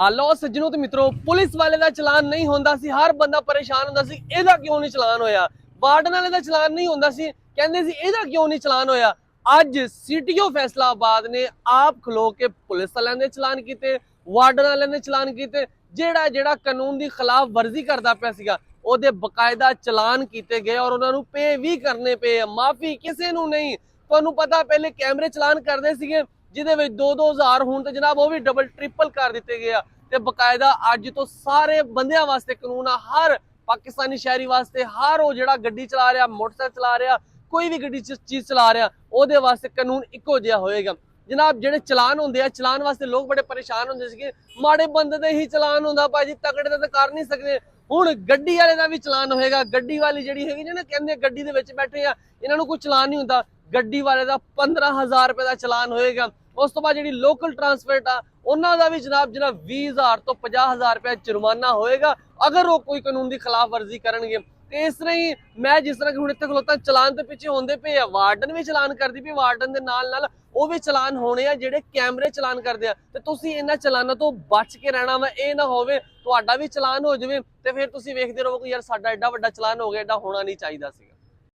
लो सज्जनों ते मित्रों, पुलिस वाले का चलान नहीं होंदा सी, हर बंदा परेशान होंदा सी, एदा क्यों नहीं चलान होया। वार्डन वाले का चलान नहीं होंदा सी, कहंदे सी एदा क्यों नहीं चलान होया। अज सीटीओ फैसलाबाद ने आप खलो के पुलिस वाले ने चलान किते, वार्डन वाले ने चलान किते। जेड़ा जेड़ा कानून की खिलाफ वर्जी करता पिया सीगा ओदे बकायदा चलान किते गए और उन्होंने पे भी करने पे। माफी किसी नू नहीं। तुहानू पता पहले कैमरे चलान करते सीगे जिहदे विच 2-2 हज़ार हुण ते जनाब वो भी डबल ट्रिपल कर दिते गए ते बकायदा अज तो सारे बंदियां वास्ते कानून आ। हर पाकिस्तानी शहरी वास्ते, हर वो जिहड़ा गड्डी चला रहा, मोटरसाइकिल चला रहा, कोई भी गड्डी चीज चला रहा, ओहदे वास्ते कानून इक्को जिहा होएगा। जनाब जेडे चलान होंदे आ, चलान वास्ते लोग बड़े परेशान होंदे सीगे, माड़े बंदे दे ही चलान होंदा भाजी, तगड़े ते कर नहीं सकदे। हुण गड्डी वाले दा भी चलान होएगा। गड्डी वाली जिहड़ी हैगी ना, कहंदे गड्डी दे विच बैठे आ, इन्हां नूं कोई चलान नहीं हुंदा। गड्डी वाले दा 15,000 रुपए का चलान होएगा। उस तो बाद जिहड़ी लोकल ट्रांसपोर्ट आ उन्हां दा भी जनाब 20,000 तो 50,000 रुपया जुर्माना होएगा अगर वो कोई कानून की खिलाफ वर्जी करनगे। ते इस तरह ही मैं जिस तरह कि हुण इत्थे खलोता, चलान तो पिछे होंदे पे आ, वार्डन भी चलान करदी पई, वार्डन दे नाल नाल वो भी चलान होने आ जेडे कैमरे चलान करदे आ। ते तुसीं इन्हां चलानां तो बच के रहना वा, ये ना होवे तुहाडा भी चलान हो जावे ते फिर तुसीं वेखदे रहो कि यार साडा एडा वड्डा चलान हो गया, एडा होना नहीं चाहिदा सी।